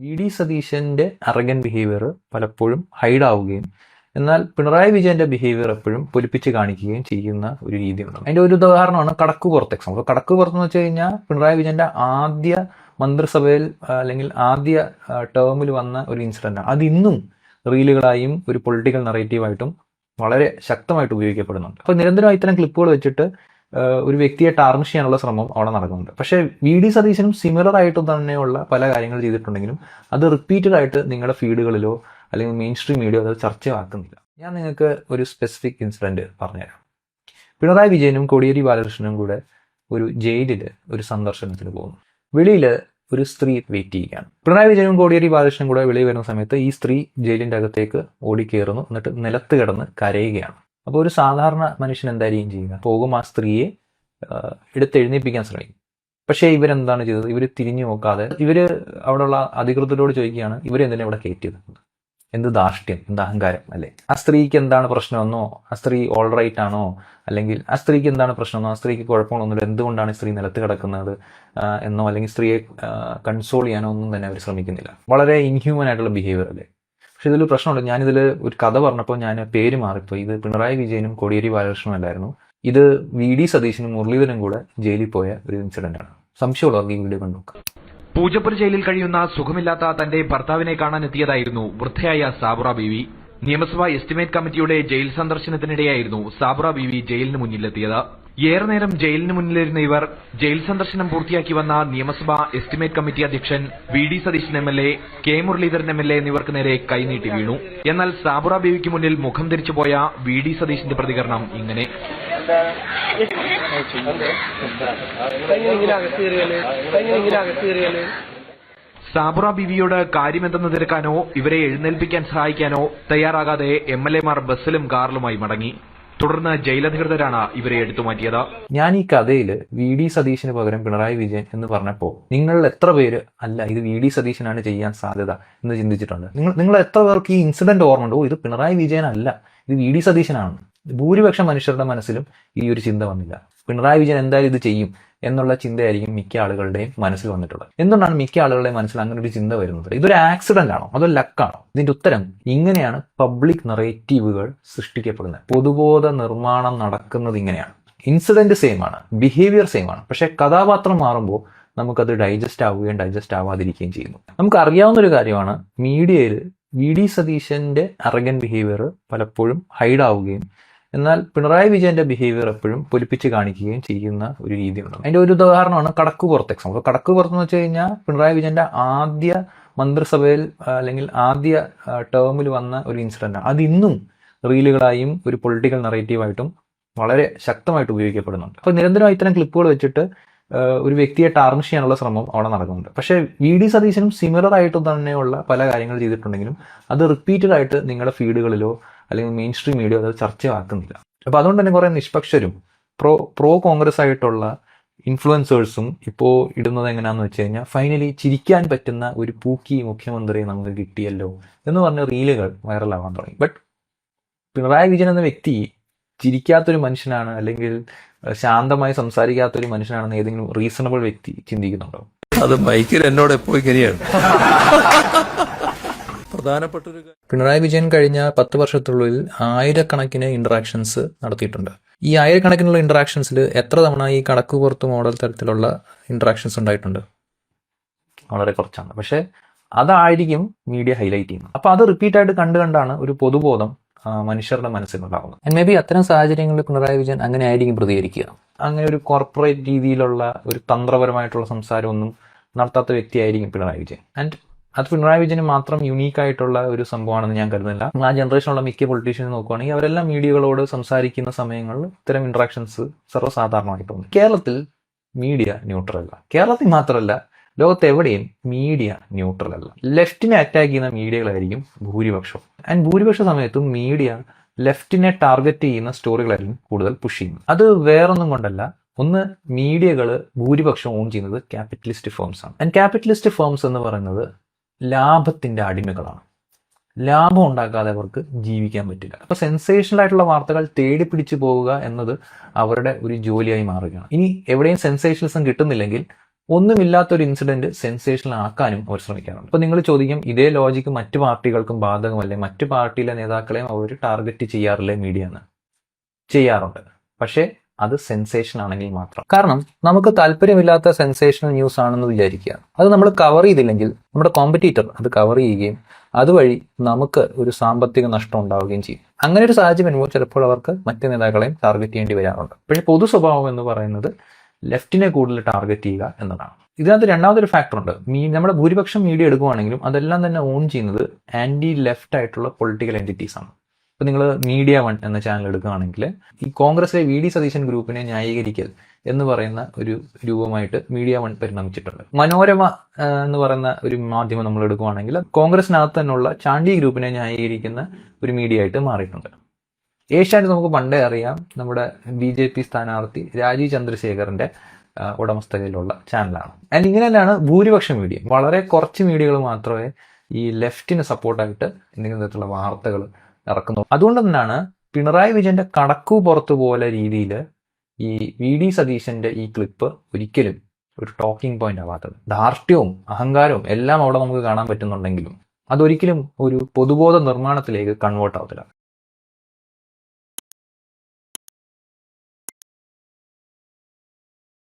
VD. സതീശന്റെ അറഗൻ behaviour പലപ്പോഴും hide ആവുകയും എന്നാൽ പിണറായി വിജയന്റെ ബിഹേവിയർ എപ്പോഴും പൊലിപ്പിച്ച് കാണിക്കുകയും ചെയ്യുന്ന ഒരു രീതിയുണ്ട്. അതിന്റെ ഒരു ഉദാഹരണമാണ് കടക്കുപുറത്ത് എക്സാമ്പിൾ. കടക്കുപുറത്ത് എന്ന് വെച്ച് കഴിഞ്ഞാൽ പിണറായി വിജയന്റെ ആദ്യ മന്ത്രിസഭയിൽ അല്ലെങ്കിൽ ആദ്യ ടേമിൽ വന്ന ഒരു ഇൻസിഡന്റ് ആണ്. അത് ഇന്നും റീലുകളായും ഒരു പൊളിറ്റിക്കൽ നറേറ്റീവായിട്ടും വളരെ ശക്തമായിട്ട് ഉപയോഗിക്കപ്പെടുന്നുണ്ട്. അപ്പോൾ നിരന്തരമായി ഇത്തരം ക്ലിപ്പുകൾ വെച്ചിട്ട് ഒരു വ്യക്തിയെ ടാർണിഷ് ചെയ്യാനുള്ള ശ്രമം അവിടെ നടക്കുന്നുണ്ട്. പക്ഷേ വി.ഡി. സതീശനും സിമിലർ ആയിട്ട് തന്നെയുള്ള പല കാര്യങ്ങൾ ചെയ്തിട്ടുണ്ടെങ്കിലും അത് റിപ്പീറ്റഡ് ആയിട്ട് നിങ്ങളുടെ ഫീഡുകളിലോ അല്ലെങ്കിൽ മെയിൻ സ്ട്രീം മീഡിയ അത് ചർച്ചയാക്കുന്നില്ല. ഞാൻ നിങ്ങൾക്ക് ഒരു സ്പെസിഫിക് ഇൻസിഡന്റ് പറഞ്ഞുതരാം. പിണറായി വിജയനും കോടിയേരി ബാലകൃഷ്ണനും കൂടെ ഒരു ജയിലിൽ ഒരു സന്ദർശനത്തിന് പോകുന്നു. വെളിയിൽ ഒരു സ്ത്രീ വെയിറ്റ് ചെയ്യുകയാണ്. പിണറായി വിജയനും കോടിയേരി ബാലകൃഷ്ണനും കൂടെ വെളിയിൽ വരുന്ന സമയത്ത് ഈ സ്ത്രീ ജയിലിന്റെ അകത്തേക്ക് ഓടിക്കയറുന്നു. എന്നിട്ട് നിലത്ത് കിടന്ന് കരയുകയാണ്. അപ്പോൾ ഒരു സാധാരണ മനുഷ്യൻ എന്തായിരിക്കും ചെയ്യുക? പോകും ആ സ്ത്രീയെ എഴുന്നേൽപ്പിക്കാൻ ശ്രമിക്കും. പക്ഷേ ഇവരെന്താണ് ചെയ്തത്? ഇവർ തിരിഞ്ഞു നോക്കാതെ അവിടെയുള്ള അധികൃതരോട് ചോദിക്കുകയാണ്, ഇവരെന്തിനാ ഇവിടെ കയറ്റിയത്? എന്ത് ധാർഷ്ട്യം, എന്ത് അഹങ്കാരം അല്ലേ? ആ സ്ത്രീക്ക് എന്താണ് പ്രശ്നമെന്നോ, ആ സ്ത്രീ ഓൾ റൈറ്റ് ആണോ, അല്ലെങ്കിൽ ആ സ്ത്രീക്ക് എന്താണ് പ്രശ്നമെന്നോ, ആ സ്ത്രീക്ക് കുഴപ്പമൊന്നുമില്ല, എന്തുകൊണ്ടാണ് സ്ത്രീ നിലത്ത് കിടക്കുന്നത് എന്നോ, അല്ലെങ്കിൽ സ്ത്രീയെ കൺസോൾ ചെയ്യാനോ ഒന്നും തന്നെ അവർ ശ്രമിക്കുന്നില്ല. വളരെ ഇൻഹ്യൂമൻ ആയിട്ടുള്ള ബിഹേവിയർ അല്ലേ? പക്ഷെ ഇതിൽ പ്രശ്നമുണ്ട്. ഞാനിതിൽ ഒരു കഥ പറഞ്ഞപ്പോൾ ഞാൻ പേര് മാറിപ്പോയി. ഇത് പിണറായി വിജയനും കോടിയേരി ബാലകൃഷ്ണനും അല്ലായിരുന്നു. ഇത് വി.ഡി. സതീശനും മുരളീധരനും കൂടെ ജയിലിൽ പോയ ഒരു ഇൻസിഡന്റ് ആണ്. സംശയമുള്ളവർക്ക് ഈ വീഡിയോ കണ്ടു നോക്കാം. പൂജപ്പുര ജയിലിൽ കഴിയുന്ന സുഖമില്ലാത്ത തന്റെ ഭർത്താവിനെ കാണാനെത്തിയതായിരുന്നു വൃദ്ധയായ സാബുറ ബീവി. നിയമസഭാ എസ്റ്റിമേറ്റ് കമ്മിറ്റിയുടെ ജയിൽ സന്ദർശനത്തിനിടെയായിരുന്നു സാബുറ ബീവി ജയിലിന് മുന്നിലെത്തിയത്. ഏറെ നേരം ജയിലിന് മുന്നിലിരുന്ന ഇവർ ജയിൽ സന്ദർശനം പൂർത്തിയാക്കി വന്ന നിയമസഭാ എസ്റ്റിമേറ്റ് കമ്മിറ്റി അധ്യക്ഷൻ VD. Satheesan MLA, K Muraleedharan MLA എന്നിവർക്ക് നേരെ കൈനീട്ടി വീണു. എന്നാൽ സാബുറ ബീവിക്ക് മുന്നിൽ മുഖം തിരിച്ചുപോയ വി.ഡി. സതീശന്റെ പ്രതികരണം ഇങ്ങനെ: സാബുറ ബീവിയോട് കാര്യമെന്തെന്ന് തിരക്കാനോ ഇവരെ എഴുന്നേൽപ്പിക്കാൻ സഹായിക്കാനോ തയ്യാറാകാതെ എം.എൽ.എമാർ ബസ്സിലും കാറിലുമായി മടങ്ങി. തുടർന്ന് ജയിലധികൃതരാണ് ഇവരെ എടുത്തുമാറ്റിയത്. ഞാൻ ഈ കഥയിൽ വി.ഡി. സതീശന് പകരം പിണറായി വിജയൻ എന്ന് പറഞ്ഞപ്പോൾ നിങ്ങൾ എത്ര പേര് അല്ല ഇത് വി.ഡി. സതീശനാണ് ചെയ്യാൻ സാധ്യത എന്ന് ചിന്തിച്ചിട്ടുണ്ട്? നിങ്ങൾ എത്ര പേർക്ക് ഈ ഇൻസിഡന്റ് ഓർമ്മയുണ്ടോ? ഇത് പിണറായി വിജയൻ അല്ല, ഇത് വി.ഡി. സതീശനാണ്. ഭൂരിപക്ഷം മനുഷ്യരുടെ മനസ്സിലും ഈ ഒരു ചിന്ത വന്നില്ല. പിണറായി വിജയൻ എന്തായാലും ഇത് ചെയ്യും എന്നുള്ള ചിന്തയായിരിക്കും മിക്ക ആളുകളുടെയും മനസ്സിൽ വന്നിട്ടുള്ളത്. എന്തുകൊണ്ടാണ് മിക്ക ആളുകളുടെയും മനസ്സിൽ അങ്ങനെ ഒരു ചിന്ത വരുന്നത്? ഇതൊരു ആക്സിഡന്റ് ആണോ അതോ ലക്കാണോ? ഇതിന്റെ ഉത്തരം ഇങ്ങനെയാണ് പബ്ലിക് നറേറ്റീവുകൾ സൃഷ്ടിക്കപ്പെടുന്നത്. പൊതുബോധ നിർമ്മാണം നടക്കുന്നത് ഇങ്ങനെയാണ്. ഇൻസിഡന്റ് സെയിം ആണ്, ബിഹേവിയർ സെയിം ആണ്, പക്ഷെ കഥാപാത്രം മാറുമ്പോൾ നമുക്കത് ഡൈജസ്റ്റ് ആവുകയും ഡൈജസ്റ്റ് ആവാതിരിക്കുകയും ചെയ്യുന്നു. നമുക്ക് അറിയാവുന്ന ഒരു കാര്യമാണ്, മീഡിയയിൽ വി.ഡി. സതീശന്റെ അറഗൻ ബിഹേവിയർ പലപ്പോഴും ഹൈഡ് ആവുകയും എന്നാൽ പിണറായി വിജയന്റെ ബിഹേവിയർ എപ്പോഴും പൊലിപ്പിച്ച് കാണിക്കുകയും ചെയ്യുന്ന ഒരു രീതിയുണ്ട്. അതിന്റെ ഒരു ഉദാഹരണമാണ് കടക്കുപുറത്ത് എക്സാമ്പിൾ. കടക്കുപുറത്ത് എന്ന് വെച്ച് കഴിഞ്ഞാൽ പിണറായി വിജയന്റെ ആദ്യ മന്ത്രിസഭയിൽ അല്ലെങ്കിൽ ആദ്യ ടേമിൽ വന്ന ഒരു ഇൻസിഡന്റ് ആണ്. അത് ഇന്നും റീലുകളായും ഒരു പൊളിറ്റിക്കൽ നറേറ്റീവായിട്ടും വളരെ ശക്തമായിട്ട് ഉപയോഗിക്കപ്പെടുന്നുണ്ട്. അപ്പോൾ നിരന്തരമായി ഇത്തരം ക്ലിപ്പുകൾ വെച്ചിട്ട് ഒരു വ്യക്തിയെ ടാർണിഷ് ചെയ്യാനുള്ള ശ്രമം അവിടെ നടക്കുന്നുണ്ട്. പക്ഷേ വി.ഡി. സതീശനും സിമിലർ ആയിട്ട് തന്നെയുള്ള പല കാര്യങ്ങൾ ചെയ്തിട്ടുണ്ടെങ്കിലും അത് റിപ്പീറ്റഡ് ആയിട്ട് നിങ്ങളുടെ ഫീഡുകളിലോ അല്ലെങ്കിൽ മെയിൻ സ്ട്രീം മീഡിയ അത് ചർച്ചയാക്കുന്നില്ല. അപ്പോൾ അതുകൊണ്ട് തന്നെ കുറേ നിഷ്പക്ഷരും പ്രോ കോൺഗ്രസ് ആയിട്ടുള്ള ഇൻഫ്ലുവൻസേഴ്സും ഇപ്പോൾ ഇടുന്നത് എങ്ങനെയാണെന്ന് വെച്ച് കഴിഞ്ഞാൽ, ഫൈനലി ചിരിക്കാൻ പറ്റുന്ന ഒരു പൂക്കി മുഖ്യമന്ത്രിയെ നമുക്ക് കിട്ടിയല്ലോ എന്ന് പറഞ്ഞ റീലുകൾ വൈറലാവാൻ തുടങ്ങി. ബട്ട് പിണറായി വിജയൻ എന്ന വ്യക്തി ചിരിക്കാത്തൊരു മനുഷ്യനാണ് അല്ലെങ്കിൽ ശാന്തമായി സംസാരിക്കാത്തൊരു മനുഷ്യനാണെന്ന് ഏതെങ്കിലും റീസണബിൾ വ്യക്തി ചിന്തിക്കുന്നുണ്ടോ? അത് മൈക്കിൽ എന്നോട് എപ്പോഴും ഇങ്ങനെയാണ്. പ്രധാനപ്പെട്ടൊരു പിണറായി വിജയൻ കഴിഞ്ഞ 10 വർഷത്തിനുള്ളിൽ ആയിരക്കണക്കിന് ഇന്ററാക്ഷൻസ് നടത്തിയിട്ടുണ്ട്. ഈ ആയിരക്കണക്കിനുള്ള ഇന്ററാക്ഷൻസിൽ എത്ര തവണ ഈ കടക്കുപുറത്ത് മോഡൽ തരത്തിലുള്ള ഇന്ററാക്ഷൻസ് ഉണ്ടായിട്ടുണ്ട്? വളരെ കുറച്ചാണ്. പക്ഷെ അതായിരിക്കും മീഡിയ ഹൈലൈറ്റ് ചെയ്യുന്നത്. അപ്പോൾ അത് റിപ്പീറ്റായിട്ട് കണ്ടാണ് ഒരു പൊതുബോധം മനുഷ്യരുടെ മനസ്സിലുണ്ടാവുന്നത്. ആൻഡ് മേ ബി അത്തരം സാഹചര്യങ്ങളിൽ പിണറായി വിജയൻ അങ്ങനെ ആയിരിക്കും പ്രതികരിക്കുക. അങ്ങനെ ഒരു കോർപ്പറേറ്റ് രീതിയിലുള്ള ഒരു തന്ത്രപരമായിട്ടുള്ള സംസാരമൊന്നും നടത്താത്ത വ്യക്തിയായിരിക്കും പിണറായി വിജയൻ. ആൻഡ് അത് പിണറായി വിജയന് മാത്രം യുണീക്ക് ആയിട്ടുള്ള ഒരു സംഭവമാണെന്ന് ഞാൻ കരുതുന്നില്ല. ആ ജനറേഷനുള്ള മിക്ക പൊളിറ്റീഷ്യൻസ് നോക്കുകയാണെങ്കിൽ അവരെല്ലാം മീഡിയകളോട് സംസാരിക്കുന്ന സമയങ്ങളിൽ ഇത്തരം ഇന്ററാക്ഷൻസ് സർവ്വസാധാരണമായിട്ടുണ്ട്. കേരളത്തിൽ മീഡിയ ന്യൂട്രൽ അല്ല. കേരളത്തിൽ മാത്രമല്ല, ലോകത്തെവിടെയും മീഡിയ ന്യൂട്രൽ അല്ല. ലെഫ്റ്റിനെ അറ്റാക്ക് ചെയ്യുന്ന മീഡിയകളായിരിക്കും ഭൂരിപക്ഷം. ആൻഡ് ഭൂരിപക്ഷ സമയത്തും മീഡിയ ലെഫ്റ്റിനെ ടാർഗറ്റ് ചെയ്യുന്ന സ്റ്റോറികളായിരിക്കും കൂടുതൽ പുഷ് ചെയ്യുന്നത്. അത് വേറൊന്നും കൊണ്ടല്ല, ഒന്ന് മീഡിയകൾ ഭൂരിപക്ഷം ഓൺ ചെയ്യുന്നത് ക്യാപിറ്റലിസ്റ്റ് ഫേംസ് ആണ്. ആൻഡ് ക്യാപിറ്റലിസ്റ്റ് ഫേംസ് എന്ന് പറയുന്നത് ലാഭത്തിന്റെ അടിമകളാണ്. ലാഭം ഉണ്ടാക്കാതെ അവർക്ക് ജീവിക്കാൻ പറ്റില്ല. അപ്പൊ സെൻസേഷണൽ ആയിട്ടുള്ള വാർത്തകൾ തേടി പിടിച്ചു പോവുക എന്നത് അവരുടെ ഒരു ജോലിയായി മാറുകയാണ്. ഇനി എവിടെയും സെൻസേഷനലിസം കിട്ടുന്നില്ലെങ്കിൽ ഒന്നുമില്ലാത്തൊരു ഇൻസിഡന്റ് സെൻസേഷണൽ ആക്കാനും അവർ ശ്രമിക്കാറുണ്ട്. അപ്പോൾ നിങ്ങൾ ചോദിക്കും, ഇതേ ലോജിക്ക് മറ്റു പാർട്ടികൾക്കും ബാധകമല്ലേ? മറ്റു പാർട്ടിയിലെ നേതാക്കളെയും അവർ ടാർഗറ്റ് ചെയ്യാറില്ലേ മീഡിയ എന്ന്? ചെയ്യാറുണ്ട്, പക്ഷേ അത് സെൻസേഷൻ ആണെങ്കിൽ മാത്രം. കാരണം നമുക്ക് താല്പര്യമില്ലാത്ത സെൻസേഷണൽ ന്യൂസ് ആണെന്ന് വിചാരിക്കുക, അത് നമ്മൾ കവർ ചെയ്തില്ലെങ്കിൽ നമ്മുടെ കോമ്പറ്റീറ്റർ അത് കവർ ചെയ്യുകയും അതുവഴി നമുക്ക് ഒരു സാമ്പത്തിക നഷ്ടം ഉണ്ടാവുകയും ചെയ്യും. അങ്ങനെ ഒരു സാഹചര്യം വരുമ്പോൾ ചിലപ്പോൾ അവർക്ക് മറ്റ് നേതാക്കളെയും ടാർഗറ്റ് ചെയ്യേണ്ടി വരാറുണ്ട്. പക്ഷേ പൊതു സ്വഭാവം എന്ന് പറയുന്നത് ലെഫ്റ്റിനെ കൂടുതൽ ടാർഗറ്റ് ചെയ്യുക എന്നതാണ്. ഇതിനകത്ത് രണ്ടാമതൊരു ഫാക്ടറുണ്ട്. നമ്മുടെ ഭൂരിപക്ഷം മീഡിയ എടുക്കുകയാണെങ്കിലും അതെല്ലാം തന്നെ ഓൺ ചെയ്യുന്നത് ആന്റി ലെഫ്റ്റ് ആയിട്ടുള്ള പൊളിറ്റിക്കൽ എൻറ്റിറ്റീസ് ആണ്. ഇപ്പം നിങ്ങൾ മീഡിയ വൺ എന്ന ചാനൽ എടുക്കുകയാണെങ്കിൽ ഈ കോൺഗ്രസിലെ VD സതീശൻ ഗ്രൂപ്പിനെ ന്യായീകരിക്കൽ എന്ന് പറയുന്ന ഒരു രൂപമായിട്ട് മീഡിയ വൺ പരിണമിച്ചിട്ടുണ്ട്. മനോരമ എന്ന് പറയുന്ന ഒരു മാധ്യമം നമ്മൾ എടുക്കുകയാണെങ്കിൽ കോൺഗ്രസിനകത്ത് തന്നെയുള്ള ചാണ്ടി ഗ്രൂപ്പിനെ ന്യായീകരിക്കുന്ന ഒരു മീഡിയ ആയിട്ട് മാറിയിട്ടുണ്ട്. ഏഷ്യാനെറ്റ് നമുക്ക് പണ്ടേ അറിയാം, നമ്മുടെ BJP സ്ഥാനാർത്ഥി രാജീവ് ചന്ദ്രശേഖറിന്റെ ഉടമസ്ഥതയിലുള്ള ചാനലാണ്. ആൻഡ് ഇങ്ങനെ തന്നെയാണ് ഭൂരിപക്ഷം മീഡിയ. വളരെ കുറച്ച് മീഡിയകൾ മാത്രമേ ഈ ലെഫ്റ്റിന് സപ്പോർട്ടായിട്ട് എന്തെങ്കിലും തരത്തിലുള്ള വാർത്തകൾ ഇറക്കുന്നു. അതുകൊണ്ട് തന്നെയാണ് പിണറായി വിജയന്റെ കടക്കു പുറത്തു പോലെ രീതിയിൽ ഈ VD സതീശന്റെ ഈ ക്ലിപ്പ് ഒരിക്കലും ഒരു ടോക്കിംഗ് പോയിന്റ് ആവാത്തത്. ധാർഷ്ട്യവും അഹങ്കാരവും എല്ലാം അവിടെ നമുക്ക് കാണാൻ പറ്റുന്നുണ്ടെങ്കിലും അതൊരിക്കലും ഒരു പൊതുബോധ നിർമ്മാണത്തിലേക്ക് കൺവേർട്ട് ആവത്തില്ല.